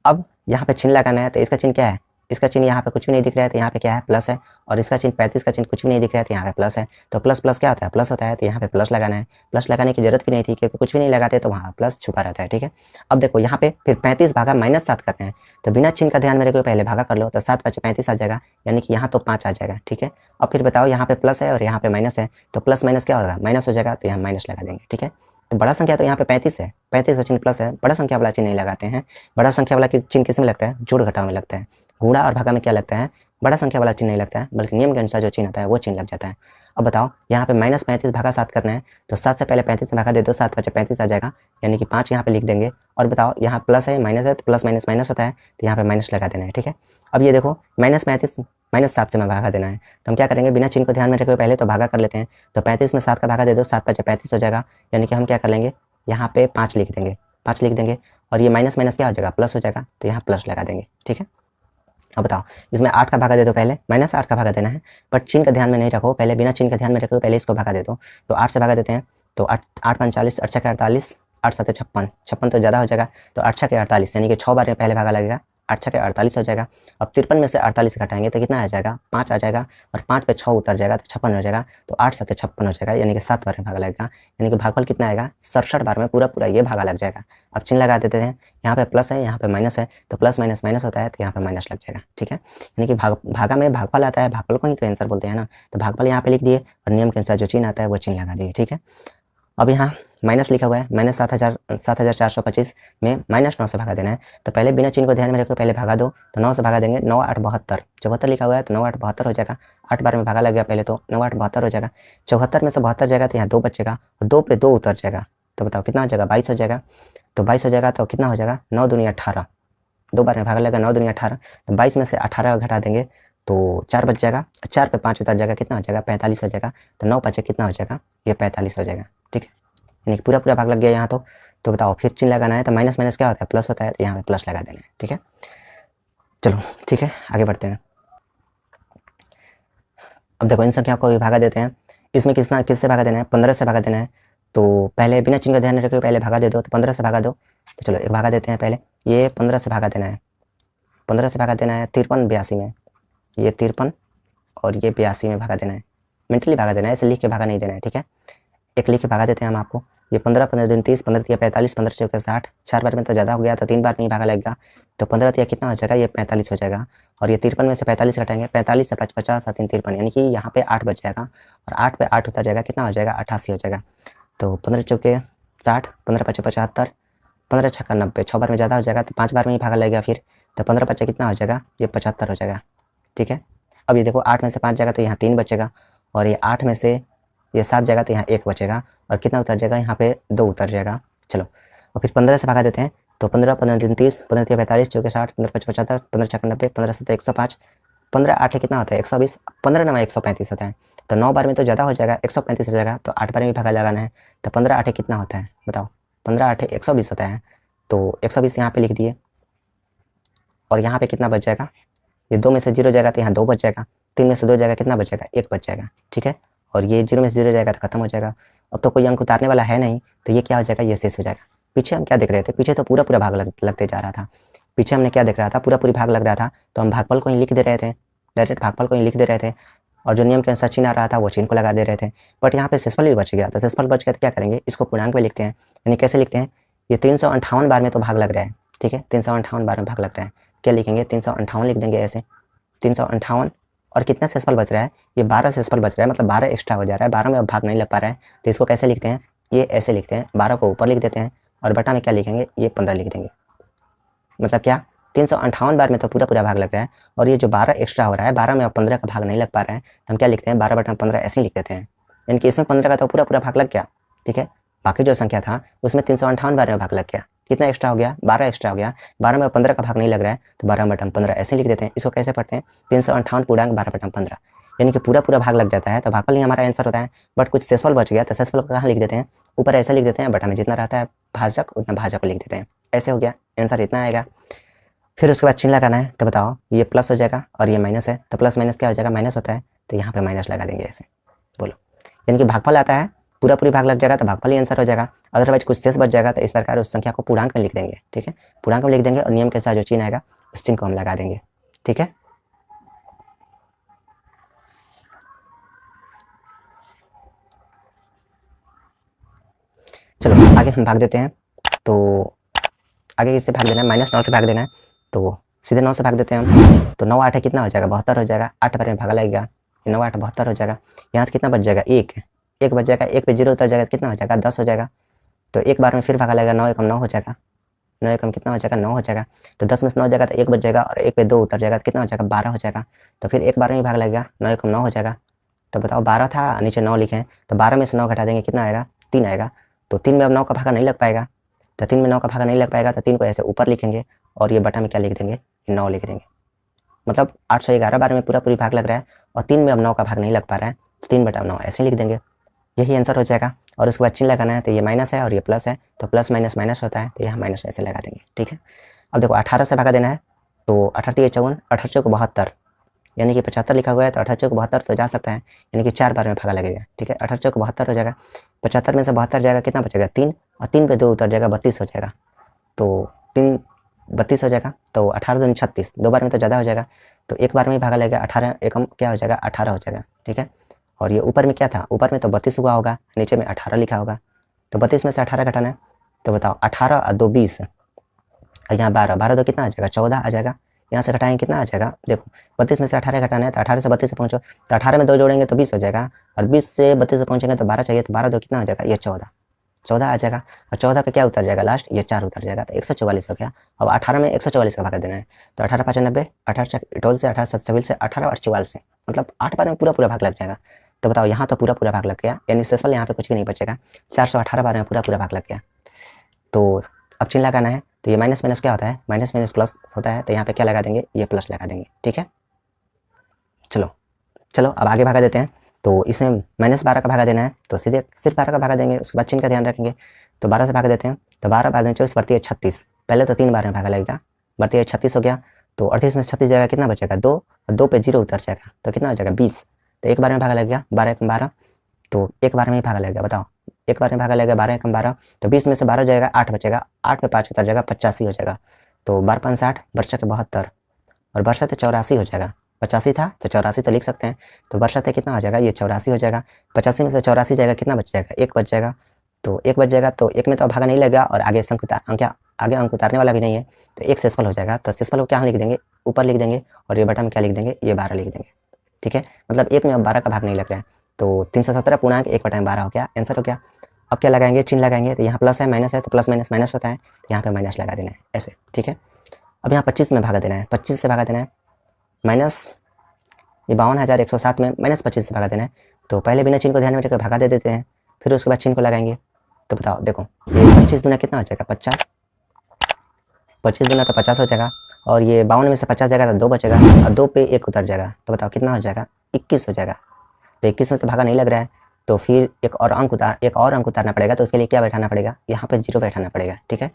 अब यहाँ पे चिन्ह लगाना है, तो इसका चिन्ह क्या है, इसका चिन्ह यहाँ पे कुछ भी नहीं दिख रहा है, तो यहाँ पे क्या है, प्लस है, और इसका चिन्ह 35 का चिन्ह कुछ भी नहीं दिख रहा है, तो यहाँ पे प्लस है। तो प्लस प्लस क्या होता है, प्लस होता है, तो यहाँ पे प्लस लगाना है। प्लस लगाने की जरूरत भी नहीं थी, क्योंकि कुछ भी नहीं लगाते तो वहाँ प्लस छुपा रहता है। ठीक है, अब देखो यहाँ पे फिर 35 भागा -7 करते हैं, तो बिना चिन्ह का ध्यान में रखो, पहले भागा कर लो, तो 7 5 35 आ जाएगा, यानी कि यहाँ तो 5 आ जाएगा। ठीक है, अब फिर बताओ यहाँ पे प्लस है और यहाँ पे माइनस है, तो प्लस माइनस क्या होगा, माइनस हो जाएगा, तो यहाँ माइनस लगा देंगे। ठीक है, तो बड़ा संख्या तो यहाँ पे 35 है, 35 का चिन्ह प्लस है, बड़ा संख्या वाला चिन्ह नहीं लगाते हैं। बड़ा संख्या वाला चिन्ह किस में लगता है, जोड़ घटाव में लगता है। गुणा और भागा में क्या लगता है, बड़ा संख्या वाला चिन्ह नहीं लगता है, बल्कि नियम के अनुसार जो चिन्ह आता है वो चिन्ह लग जाता है। अब बताओ यहाँ पे -35 भागा 7 करना है, तो 7 से पहले 35 में भागा दे दो, 7 × 35 आ जाएगा, यानी कि 5 यहाँ पे लिख देंगे। और बताओ यहाँ प्लस है माइनस है, तो प्लस माइनस माइनस होता है, तो यहाँ पे माइनस लगा देना है, ठीक है। अब ये देखो -35 -7 से मैं भागा देना है, तो हम क्या करेंगे, बिना चिन्ह को ध्यान में रखे हुए पहले तो भागा कर लेते हैं। तो 35 में 7 का भागा दे दो, 7 × 35 हो जाएगा, यानी कि हम क्या कर लेंगे, यहाँ पे 5 लिख देंगे, 5 लिख देंगे। और ये माइनस माइनस क्या हो जाएगा, प्लस हो जाएगा, तो यहाँ प्लस लगा देंगे, ठीक है। अब बताओ इसमें 8 का भागा दे दो, पहले -8 का भागा देना है, बट चिन्ह का ध्यान में नहीं रखो, पहले बिना चिन्ह का ध्यान में रखो, पहले इसको भागा दे दो। तो 8 से भागा देते हैं, तो 8 8 × 45, 8 × 48, 8 × 7 = 56, 56 तो ज़्यादा हो जाएगा, तो 8 × 48 यानी कि 6 बार में पहले भागा लगेगा, 8 × 48 हो जाएगा। अब 53 में से 48 घटाएंगे तो कितना आ जाएगा, 5 आ जाएगा, और 5 पे 6 उतर जाएगा तो 56 हो जाएगा, तो 8 × 7 = 56 हो जाएगा, यानी कि 7 बार में भागा लगेगा, यानी कि भागफल कितना आएगा, 67 बार में पूरा ये भागा लग जाएगा। अब चिन्ह लगा देते हैं, यहाँ पे प्लस है, यहाँ पे माइनस है, तो प्लस माइनस माइनस होता है, तो यहाँ पे माइनस लग जाएगा, ठीक है। यानी कि भागा में भागफल आता है, भागफल को ही तो आंसर बोलते हैं ना, तो भागफल यहाँ पे लिख दिए और नियम के अनुसार जो चिन्ह आता है वो चिन्ह लगा दिए, ठीक है। अब यहाँ माइनस लिखा हुआ है, -7425 में -9 से भागा देना है, तो पहले बिना चिन्ह को ध्यान में रखो, पहले भागा दो, तो 9 से भागा देंगे, 9 × 8 = 72, 74 लिखा हुआ है, तो 9 × 8 = 72 हो जाएगा, 8 बार में भागा लग गया पहले, तो 9 × 8 = 72 हो जाएगा। 74 में से 72 जाएगा तो यहाँ 2 बचेगा, और 2 पे 2 उतर जाएगा, तो बताओ कितना हो जाएगा, 22 हो जाएगा। तो 22 हो जाएगा तो कितना हो जाएगा, 9 दूनी 18, 2 बार में भागा लगेगा, 9 दूनी 18, तो 22 में से 18 घटा देंगे तो 4 बच जाएगा, 4 पे 5 उतर जाएगा, कितना हो जाएगा, 45 हो जाएगा, तो 9 5 कितना हो जाएगा, ये 45 हो जाएगा, ठीक है। यानी पूरा भाग लग गया यहाँ तो बताओ फिर चिन्ह लगाना है, तो माइनस माइनस क्या होता है, प्लस होता है, तो यहाँ पे प्लस लगा देना है, ठीक है। चलो ठीक है, आगे बढ़ते हैं। अब देखो इन संख्या को भी भागा देते हैं, इसमें किससे भागा देना है, 15 से भागा देना है, तो पहले बिना चिन्ह का ध्यान रखे पहले भागा दे दो, तो 15 से भागा दो, तो चलो एक भागा देते हैं, पहले ये 15 से भागा देना है, 15 से भागा देना है 53 82 में, ये 53 और ये 82 में भागा देना है, मेंटली भागा देना है, ऐसे लिख के भागा नहीं देना है, ठीक है। एक लिख के भागा देते हैं हम आपको, ये 15 15 दूनी 30, 15 × 45, 15 × 4 = 60, 4 बार में तो ज़्यादा हो गया, तो 3 बार में ही भागा लगेगा, तो 15 × 3 कितना हो जाएगा, ये 45 हो जाएगा, और ये 53 में से 45 घटाएंगे, 45 से 5 50 3 53, यानी कि यहाँ पे 8 बच जाएगा, और 8 पे 8 उतर जाएगा, कितना हो जाएगा, 88 हो जाएगा। तो 15 × 4 = 60, 15 × 5 = 75, 15 × 6 = 90, 6 बार में ज़्यादा हो जाएगा, तो 5 बार में ही भागा लगेगा फिर, तो 15 × 5 कितना हो जाएगा, ये 75 हो जाएगा, ठीक है। अब ये देखो 8 में से 5 जाएगा तो यहाँ 3 बचेगा, और ये 8 में से ये 7 जाएगा तो यहाँ 1 बचेगा, और कितना उतर जाएगा, यहाँ पे 2 उतर जाएगा। चलो और फिर 15 से भागा देते हैं, तो 15 15 दूनी 30, 15 × 3 = 45, 4 × 60, 15 × 5 = 75, 15 × 6 = 90, 15 × 7 = 105, 15 8 कितना होता है, 120, 15 9 135 होता है, तो 9 बार में तो ज़्यादा हो जाएगा, 135 हो जाएगा, तो 8 बार में भागा लगाना है, तो 15 8 कितना होता है बताओ, 15 8 120 होता है, तो 120 यहाँ पे लिख दिए, और यहाँ पे कितना बच जाएगा, ये 2 में से 0 जाएगा तो यहाँ 2 बच जाएगा, 3 में से 2 जाएगा, कितना बचेगा, 1 बच जाएगा, ठीक है। और ये 0 में से 0 जाएगा तो खत्म हो जाएगा, अब तो कोई अंक उतारने वाला है नहीं, तो ये क्या हो जाएगा, ये शेष हो जाएगा। पीछे हम क्या देख रहे थे, पीछे तो पूरा भाग लगते जा रहा था, पीछे हमने क्या देख रहा था, पूरी भाग लग रहा था, तो हम भागफल को ही लिख दे रहे थे, डायरेक्ट भागफल को ही लिख दे रहे थे, और जो नियम के अनुसार चिन्ह आ रहा था वो चिन्ह को लगा दे रहे थे, बट यहाँ पे शेषफल भी बच गया, तो शेषफल बच गया तो क्या करेंगे, इसको पूर्णांक में लिखते हैं, यानी कैसे लिखते हैं, ये 358 बार में तो भाग लग रहा है, ठीक है, 358 बार में भाग लग रहा है, क्या लिखेंगे, 358 लिख देंगे ऐसे, 358, और कितना शेषफल बच रहा है, ये 12 शेषफल बच रहा है, मतलब 12 एक्स्ट्रा हो जा रहा है, 12 में अब भाग नहीं लग पा रहा है, तो इसको कैसे लिखते हैं, ये ऐसे लिखते हैं, 12 को ऊपर लिख देते हैं, और बटा में क्या लिखेंगे, ये 15 लिख देंगे, मतलब क्या 358 बार में तो पूरा भाग लग रहा है, और ये जो 12 एक्स्ट्रा हो रहा है, 12 में अब 15 का भाग नहीं लग पा रहा है, तो हम क्या लिखते हैं, 12/15 ऐसे ही लिख देते हैं, यानी कि इसमें 15 का तो पूरा भाग लग गया, ठीक है। बाकी जो संख्या था उसमें 358 बार में भाग लग गया, कितना एक्स्ट्रा हो गया, 12 एक्स्ट्रा हो गया, 12 में 15 का भाग नहीं लग रहा है, तो 12/15 ऐसे लिख देते हैं। इसको कैसे पढ़ते हैं, 358 पूर्णांक 12/15, यानी कि पूरा भाग लग जाता है, तो भागफल ही हमारा आंसर होता है, बट कुछ शेषफल बच गया, तो शेषफल को कहाँ लिख देते हैं, ऊपर ऐसे लिख देते हैं, बटा में जितना रहता है भाजक उतना भाजक को लिख देते हैं, ऐसे हो गया, आंसर इतना आएगा। फिर उसके बाद चिन्ह लगाना है, तो बताओ ये प्लस हो जाएगा और ये माइनस है, तो प्लस माइनस क्या हो जाएगा, माइनस होता है, तो यहाँ पे माइनस लगा देंगे ऐसे, बोलो, यानी कि भागफल आता है, पूरी भाग लग जाएगा तो भागफल ही आंसर हो जाएगा, अदरवाइज कुछ शेष बच जाएगा तो इस प्रकार उस संख्या को पूर्णांक में लिख देंगे, ठीक है, पूर्णांक में लिख देंगे और नियम के साथ जो चिन्ह आएगा उस चिन्ह को हम लगा देंगे, ठीक है। चलो आगे हम भाग देते हैं, तो आगे इससे भाग देना है, -9 से भाग देना है, तो सीधे 9 से भाग देते हैं हम, तो 9 8 कितना हो जाएगा, 72 हो जाएगा, 8 बार में भागा लगेगा, 9 8 72 हो जाएगा, यहाँ से कितना बच जाएगा, 1 बच जाएगा, 1 पे 0 उतर जाएगा, कितना हो जाएगा, 10 हो जाएगा, तो एक बार में फिर भागा लगेगा, 9 1 9 हो जाएगा, 9 एकम कितना हो जाएगा 9 हो जाएगा। तो 10 में से 9 हो जाएगा तो 1 बच जाएगा और 1 पे 2 उतर जाएगा तो कितना हो जाएगा 12 हो जाएगा। तो फिर एक 12 में भाग लगेगा, 9 एकम 9 हो जाएगा। तो बताओ 12 था, नीचे 9 लिखे हैं, तो 12 में से 9 घटा देंगे कितना आएगा 3 आएगा। तो 3 में अब 9 का भागा नहीं लग पाएगा, तो 3 में 9 का भागा नहीं लग पाएगा तो 3 को ऐसे ऊपर लिखेंगे और ये बटा में क्या लिख देंगे 9 लिख देंगे। मतलब 811 बार में पूरा पूरी भाग लग रहा है और 3 में अब 9 का भाग नहीं लग पा रहा है तो 3 बटा 9 ऐसे लिख देंगे। यही आंसर हो जाएगा। और उसके बाद चिन्ह लगाना है, तो ये माइनस है और ये प्लस है, तो प्लस माइनस माइनस होता है, तो यहाँ माइनस ऐसे लगा देंगे। ठीक है, अब देखो 18 से भागा देना है, तो 18 54, 18 को 72, यानी कि 75 लिखा हुआ है तो 18 को 72 तो जा सकता है, यानी कि 4 बार में भागा लगेगा। ठीक है, 18 को 72 हो जाएगा, 75 में से 72 जाएगा कितना बचेगा 3, और 3 पे 2 उतर जाएगा 32 हो जाएगा। तो 3 32 हो जाएगा, तो 18 दूनी 36, 2 बार में तो ज़्यादा हो जाएगा, तो एक बार में ही भागा लगेगा, 18 एकम क्या हो जाएगा 18 हो जाएगा। ठीक है, और ये ऊपर में क्या था, ऊपर में तो 32 हुआ होगा, नीचे में 18 लिखा होगा, तो 32 में से 18 घटाना है, तो बताओ 18 और 2 20, और यहाँ 12, 12 2 कितना आ जाएगा 14 आ जाएगा। यहाँ से घटाएंगे कितना आ जाएगा, देखो 32 में से 18 घटाना है, तो 18 से 32 से पहुँचो, तो 18 में 2 जोड़ेंगे तो 20 हो जाएगा, और 20 से 32 से पहुँचेंगे तो 12 चाहिए, तो 12 2 कितना हो जाएगा ये 14 आ जाएगा, और 14 पे क्या उतर जाएगा लास्ट ये 4 उतर जाएगा, तो 144 हो गया। अब 18 में 144 का भागा देना है, तो 18 5 90, 18 12 से 18 7 24 से 18 और 44 से, मतलब 8 बार में पूरा पूरा भाग लग जाएगा। तो बताओ यहाँ तो पूरा पूरा भाग लग गया, यानी शेषफल यहाँ पे कुछ भी नहीं बचेगा, 418 बार में पूरा पूरा भाग लग गया। तो अब चिन्ह लगाना है, तो ये माइनस माइनस क्या होता है, माइनस माइनस प्लस होता है, तो यहाँ पे क्या लगा देंगे ये प्लस लगा देंगे। ठीक है, चलो अब आगे भागा देते हैं। तो इसमें -12 का भागा देना है, तो सीधे सिर्फ 12 का भागा देंगे, उसके बाद चिन्ह का ध्यान रखेंगे। तो 12 से भागा देते हैं, तो 12 बाद में 24 बढ़ती है 36, पहले तो 3 बार में भागा लगेगा, बढ़ती है 36 हो गया, तो 38 में 36 जाएगा कितना बचेगा 2, और 2 पे 0 उतर जाएगा तो कितना हो जाएगा 20, तो एक बार में भागा लग गया 12 एकम 12, तो एक बार में ही भागा लगेगा। बताओ एक बार में भागा लगेगा 12 एकम 12, तो 20 में से 12 जाएगा 8 बचेगा, 8 पे 5 उतर जाएगा 85 हो जाएगा, तो 12 5 60, बरसा के 72, और बरसा तो 84 हो जाएगा, 85 था तो 84 तो लिख सकते हैं, तो बरसात कितना हो जाएगा ये 84 हो जाएगा। 85 में से 84 जाएगा कितना बच जाएगा 1 बच जाएगा, तो 1 बच जाएगा, तो 1 में तो भागा नहीं लगेगा और आगे आगे अंक उतारने वाला भी नहीं है, तो 1 शेषफल हो जाएगा। तो शेषफल को क्या लिख देंगे ऊपर लिख देंगे, और ये बटा में क्या लिख देंगे ये 12 लिख देंगे। ठीक है, मतलब 1 में अब 12 का भाग नहीं लग रहा है, तो 317 पूर्णांक 1 बटा में 12 हो गया, आंसर हो गया। अब क्या लगाएंगे चिन्ह लगाएंगे, तो यहाँ प्लस है माइनस है, तो प्लस माइनस माइनस होता है, तो यहाँ पे माइनस लगा देना है ऐसे। ठीक है, अब यहाँ 25 में भागा देना है, 25 से भागा देना है, माइनस ये 52,107 में -25 से भागा देना है, तो पहले बिना चिन्ह को ध्यान में रखकर भागा दे देते हैं, फिर उसके बाद चिन्ह को लगाएंगे। तो बताओ देखो ये 25 दूना कितना हो जाएगा 50, 25 दूना तो 50 हो जाएगा, और ये 52 में से 50 जाएगा तो 2 बचेगा, और 2 पे 1 उतर जाएगा, तो बताओ कितना हो जाएगा 21 हो जाएगा। तो 21 में से भागा नहीं लग रहा है, तो फिर एक और अंक उतारना पड़ेगा, तो उसके लिए क्या बैठाना पड़ेगा यहाँ पे 0 बैठाना पड़ेगा। ठीक है,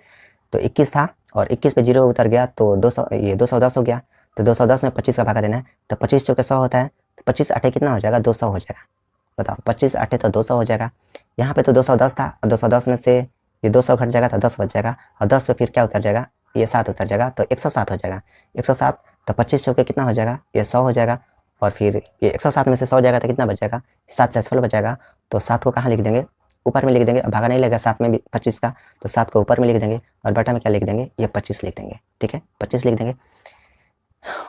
तो 21 था और 21 पे 0 उतर गया, तो 210 हो गया, तो 210 में 25 का भागा देना है, तो 25 चौके 100 होता है, तो 25 8 कितना हो जाएगा 200 हो जाएगा। बताओ 25 8 तो 200 हो जाएगा, यहाँ पे तो 210 था, और 210 में से ये 200 घट जाएगा तो 10 बच जाएगा, और 10 पे फिर क्या उतर जाएगा ये 7 उतर जाएगा, तो 107 हो जाएगा। 107 तो 25 चौके कितना हो जाएगा ये 100 हो जाएगा, और फिर ये 107 में से 100 जाएगा तो कितना बच जाएगा 7 से 16 बचेगा, तो 7 को कहाँ लिख देंगे ऊपर में लिख देंगे, भागा नहीं लगेगा 7 में भी 25 का, तो 7 को ऊपर में लिख देंगे, और बटा में क्या लिख देंगे ये 25 लिख देंगे। ठीक है, 25 लिख देंगे,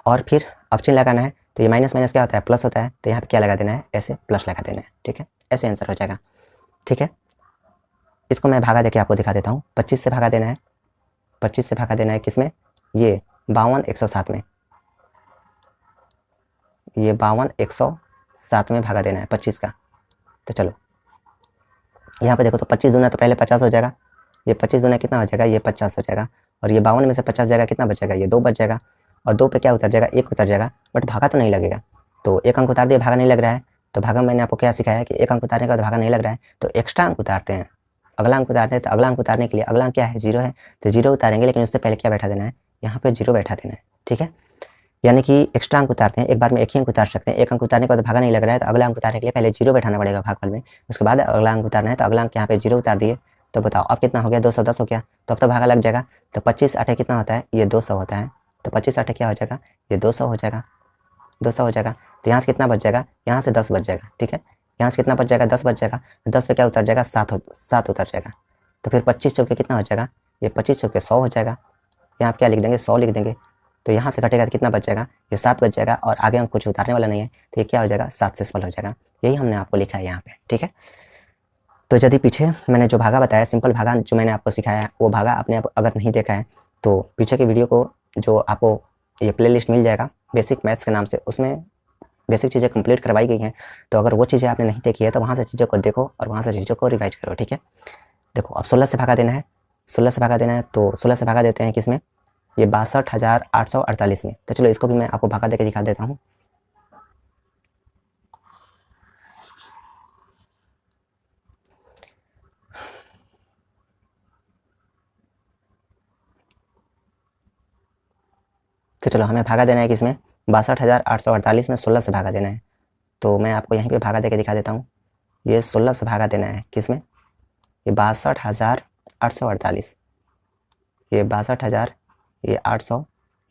और फिर अब चिन्ह लगाना है, तो ये माइनस माइनस क्या होता है प्लस होता है, तो यहाँ पे क्या लगा देना है ऐसे प्लस लगा देना है। ठीक है, ऐसे आंसर हो जाएगा। ठीक है, इसको मैं भागा देके आपको दिखा देता हूँ। 25 से भागा देना है, 25 से भागा देना है किसमें ये 52 107 में, ये 52 107 में भागा देना है 25 का। तो चलो यहाँ पे देखो, तो 25 दूना तो पहले 50 हो जाएगा, ये 25 दूना कितना हो जाएगा ये 50 हो जाएगा, और ये 52 में से 50 जाएगा कितना बचेगा ये 2 बच जाएगा, और 2 पे क्या उतर जाएगा 1 उतर जाएगा, बट भागा तो नहीं लगेगा, तो 1 अंक उतार दिए भागा नहीं लग रहा है। तो भागा मैंने आपको क्या सिखाया कि 1 अंक उतारने के बाद भागा नहीं लग रहा है तो एक्स्ट्रा अंक उतारते हैं, अगला अंक उतारते हैं, तो अगला अंक उतारने के लिए अगला अंक क्या है 0 है, तो 0 उतारेंगे, लेकिन उससे पहले क्या बैठा देना है यहाँ पे 0 बैठा देना है। ठीक है, यानी कि एक्स्ट्रा अंक उतारते हैं, एक बार में एक ही अंक उतार सकते हैं, 1 अंक उतारने के बाद भागा नहीं लग रहा है तो अगला अंक उतारने के लिए पहले 0 बैठाना पड़ेगा भागफल में, उसके बाद अगला अंक उतारना है, तो अगला अंक यहाँ पे 0 उतार दिए। तो बताओ अब कितना हो गया 210 हो गया, तो अब तो भागा लग जाएगा, तो 25 8 कितना होता है ये 200 होता है, तो 25 8 क्या हो जाएगा ये 200 हो जाएगा, 200 हो जाएगा। तो यहाँ से कितना बच जाएगा यहाँ से 10 बच जाएगा। ठीक है, यहाँ से कितना बच जाएगा 10 बच जाएगा, 10 पे क्या उतर जाएगा 7 उतर जाएगा, तो फिर 25 चौके कितना हो जाएगा ये 25 चौके 100 हो जाएगा, यहाँ क्या लिख देंगे 100 लिख देंगे, तो यहाँ से घटेगा तो कितना बच जाएगा ये 7 बच जाएगा, और आगे हम कुछ उतारने वाला नहीं है, तो ये क्या हो जाएगा 7 शेषफल हो जाएगा। यही हमने आपको लिखा है यहाँ पे। ठीक है, तो यदि पीछे मैंने जो भागा बताया, सिंपल भागा जो मैंने आपको सिखाया है, वो भागा आपने अगर नहीं देखा है तो पीछे के वीडियो को जो आपको ये प्लेलिस्ट मिल जाएगा बेसिक मैथ्स के नाम से, उसमें बेसिक चीज़ें कंप्लीट करवाई गई हैं। तो अगर वो चीज़ें आपने नहीं देखी है तो वहाँ से चीज़ों को देखो और वहाँ से चीज़ों को रिवाइज करो, ठीक है। देखो अब 16 से भागा देना है, 16 से भागा देना है, तो 16 से भागा देते हैं किसमें, ये 62,848 में। तो चलो इसको भी मैं आपको भागा देके दिखा देता हूँ। तो चलो हमें भागा देना है किसमें, 62,848 में 16 से भागा देना है। तो मैं आपको यहीं पे भागा देके दिखा देता हूँ। ये 16 से भागा देना है किसमें, ये 62,848, ये 62,000, ये 800,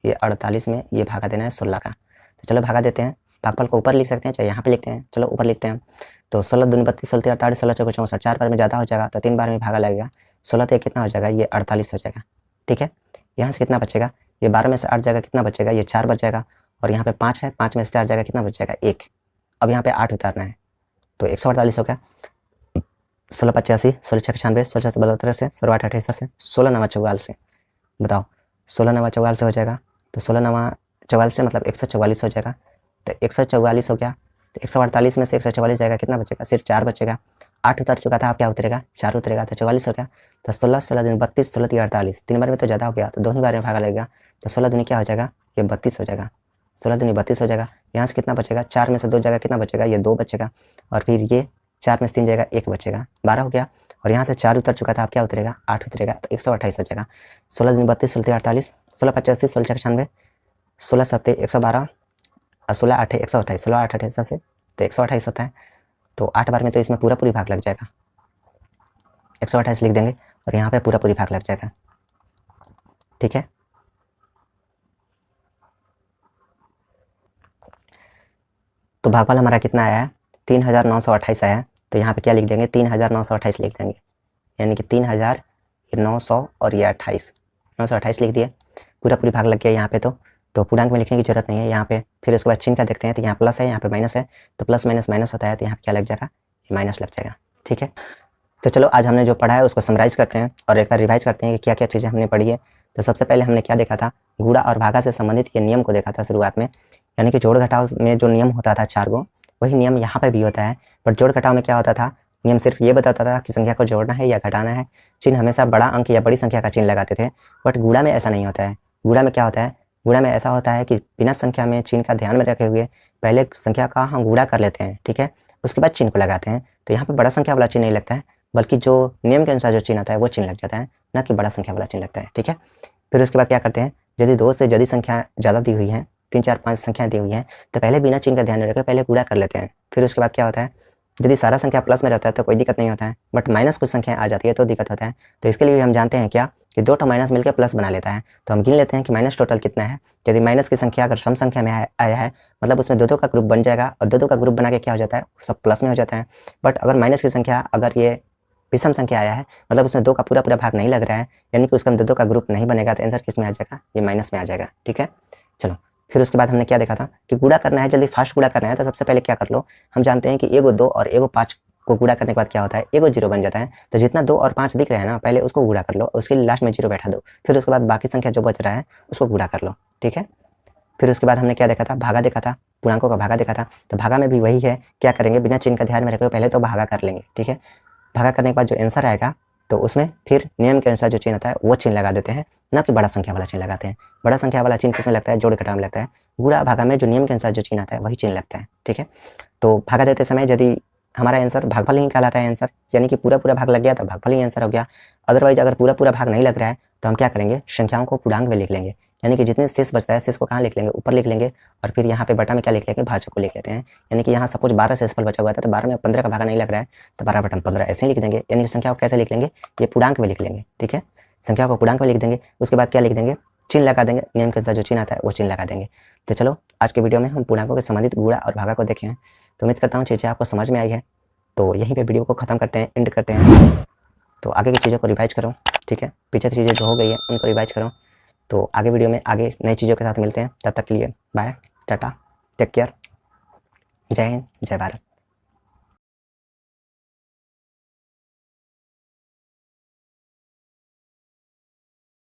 ये 48 में ये भागा देना है 16 का। तो चलो भागा देते हैं। भागफल को ऊपर लिख सकते हैं चाहे यहाँ पे लिखते हैं, चलो ऊपर लिखते हैं। तो 16 दूनी 32, 16 48, 16 चौको 64, 4 बार में ज़्यादा हो जाएगा तो 3 बार में भागा लगेगा। 16 तो कितना हो जाएगा, ये 48 हो जाएगा, ठीक है। यहाँ से कितना बचेगा, ये 12 में से 8 जाएगा, कितना बचेगा, ये 4 बच जाएगा। और यहाँ पे 5 है, 5 में से 4 जाएगा, कितना बच जाएगा, 1। अब यहाँ पे 8 उतारना है तो 148 हो गया। 16 85, 16 96, 16 72 से, 16 88 से, 16 9 44 से, बताओ 16 9 44 से हो जाएगा। तो 16 9 44 से मतलब 144 हो जाएगा। तो 144 हो गया, तो 148 में से 144 जाएगा, कितना बचेगा, सिर्फ 4 बचेगा। 8 उतर चुका था, अब क्या उतरेगा, 4 उतरेगा, तो 44 हो गया। तो 16 16 दूनी 32, 16 तीन 48, 3 बार में तो ज़्यादा हो गया तो 2 ही बार में भागा लगेगा। तो 16 दूनी क्या हो जाएगा, ये 32 हो जाएगा, 16 दूनी 32 हो जाएगा। यहाँ से कितना बचेगा, 4 में से 2 जाएगा, कितना बचेगा, ये 2 बचेगा। और फिर ये 4 में से 3 जाएगा, 1 बचेगा, 12 हो गया। और यहाँ से 4 उतर चुका था, अब क्या उतरेगा, 8 उतरेगा, तो 128 हो जाएगा। 16 दूनी 32, 16 तीन 48, 16 85, 16 96, 16 7 112 और 16 8 128, 16 8 28 से तो 128 होता है। तो 8 बार में तो इसमें पूरा पूरी भाग लग जाएगा, 128 लिख देंगे और यहाँ पे पूरा पूरी भाग लग जाएगा, ठीक है। तो भागफल हमारा कितना आया है, 3,928 आया है। तो यहाँ पे क्या लिख देंगे, 3,928 लिख देंगे, यानी कि 3,900 और ये 28, 928 लिख दिए। पूरा पूरी भाग लग गया यहाँ पे। तो पूर्णांक में लिखने की जरूरत नहीं है यहाँ पे। फिर उसके बाद चिन्ह का देखते हैं, तो यहाँ प्लस है, यहाँ पे माइनस है, तो प्लस माइनस माइनस होता है, तो यहाँ पे क्या लग जाएगा, माइनस लग जाएगा, ठीक है। तो चलो आज हमने जो पढ़ा है उसको समराइज करते हैं और एक बार रिवाइज करते हैं कि क्या क्या चीज़ें हमने पढ़ी है। तो सबसे पहले हमने क्या देखा था, गुणा और भागा से संबंधित ये नियम को देखा था शुरुआत में, यानी कि जोड़ घटाव में जो नियम होता था 4 गो, वही नियम यहाँ पर भी होता है। बट जोड़ घटाव में क्या होता था, नियम सिर्फ ये बताता था कि संख्या को जोड़ना है या घटाना है। चिन्ह हमेशा बड़ा अंक या बड़ी संख्या का चिन्ह लगाते थे। बट गुणा में ऐसा नहीं होता है। गुणा में क्या होता है, गुणा में ऐसा होता है कि बिना संख्या में चिन्ह का ध्यान में रखे हुए पहले संख्या का हम गुणा कर लेते हैं, ठीक है, उसके बाद चिन्ह को लगाते हैं। तो यहाँ पे बड़ा संख्या वाला चिन्ह नहीं लगता है, बल्कि जो नियम के अनुसार जो चिन्ह आता है वो चिन्ह लग जाता है, ना कि बड़ा संख्या वाला चिन्ह लगता है, ठीक है। फिर उसके बाद क्या करते हैं, यदि 2 से यदि संख्या ज़्यादा दी हुई है, 3 4 5 संख्याएं दी हुई हैं, तो पहले बिना चिन्ह का ध्यान रखकर पहले गुणा कर लेते हैं। फिर उसके बाद क्या होता है, यदि सारा संख्या प्लस में रहता है तो कोई दिक्कत नहीं होता है, बट माइनस कुछ संख्याएं आ जाती है तो दिक्कत होता है। तो इसके लिए भी हम जानते हैं क्या कि 2 माइनस मिलकर प्लस बना लेता है। तो हम गिन लेते हैं कि माइनस टोटल कितना है। यदि माइनस की संख्या अगर सम संख्या में आया है, मतलब उसमें 2 का ग्रुप बन जाएगा और 2 का ग्रुप बना के क्या हो जाता है, सब प्लस में हो जाता है। बट अगर माइनस की संख्या अगर ये विषम संख्या आया है, मतलब उसमें 2 का पूरा पूरा भाग नहीं लग रहा है, यानी कि उसका 2 का ग्रुप नहीं बनेगा, तो आंसर किस में आ जाएगा, ये माइनस में आ जाएगा, ठीक है। चलो फिर उसके बाद हमने क्या देखा था कि गुणा करना है, जल्दी फास्ट गुणा करना है, तो सबसे पहले क्या कर लो, हम जानते हैं कि एगो 2 और एगो 5 को गुणा करने के बाद क्या होता है, एगो 0 बन जाता है। तो जितना 2 और 5 दिख रहा है ना, पहले उसको गुणा कर लो, उसके लास्ट में 0 बैठा दो, फिर उसके बाद बाकी संख्या जो बच रहा है उसको गुणा कर लो, ठीक है। फिर उसके बाद हमने क्या देखा था, भागा देखा था, पूर्णांकों का भागा देखा था। तो भागा में भी वही है, क्या करेंगे, बिना चिन्ह का ध्यान में रखे पहले तो भागा कर लेंगे, ठीक है। भागा करने के बाद जो आंसर आएगा तो उसमें फिर नियम के अनुसार जो चिन्ह आता है वो चिन्ह लगा देते हैं, ना कि बड़ा संख्या वाला चिन्ह लगाते हैं। बड़ा संख्या वाला चिन्ह किसमें लगता है, जोड़ घटाव में लगता है। गुणा भागा में जो नियम के अनुसार जो चिन्ह आता है वही चिन्ह लगता है, ठीक है। तो भागा देते समय यदि हमारा आंसर भागफल ही कहलाता है आंसर, यानी कि पूरा पूरा भाग लग गया तो भागफल ही आंसर हो गया। अदरवाइज अगर पूरा पूरा भाग नहीं लग रहा है तो हम क्या करेंगे, संख्याओं को पूर्णांक में लिख लेंगे, यानी कि जितने शेष बचता है शेष को कहाँ लिख लेंगे, ऊपर लिख लेंगे। और फिर यहाँ पे बटा में क्या लिख लेंगे, भाजक को लिख लेते हैं। यानी कि यहाँ सपोज 12 शेषफल बचा हुआ था, तो 12 में 15 का भागा नहीं लग रहा है, तो 12 बटा 15 ऐसे ही लिख देंगे। यानी कि संख्या को कैसे लिख लेंगे, ये पूर्णांक में लिख लेंगे, ठीक है। संख्या को पूर्णांक में लिख देंगे, उसके बाद क्या लिख देंगे, चिन्ह लगा देंगे, नियम के अनुसार जो चिन्ह आता है वो चिन्ह लगा देंगे। तो चलो आज के वीडियो में हम पूर्णांकों के संबंधित गुणा और भागा को देखे हैं। तो उम्मीद करता हूँ चीज़ें आपको समझ में आई है। तो यहीं पे वीडियो को ख़त्म करते हैं, एंड करते हैं। तो आगे की चीज़ों को रिवाइज करो, ठीक है, पीछे की चीज़ें जो हो गई है उनको रिवाइज करो। तो आगे वीडियो में आगे नई चीज़ों के साथ मिलते हैं, तब तक के लिए बाय, टाटा, टेक केयर, जय हिंद, जय भारत।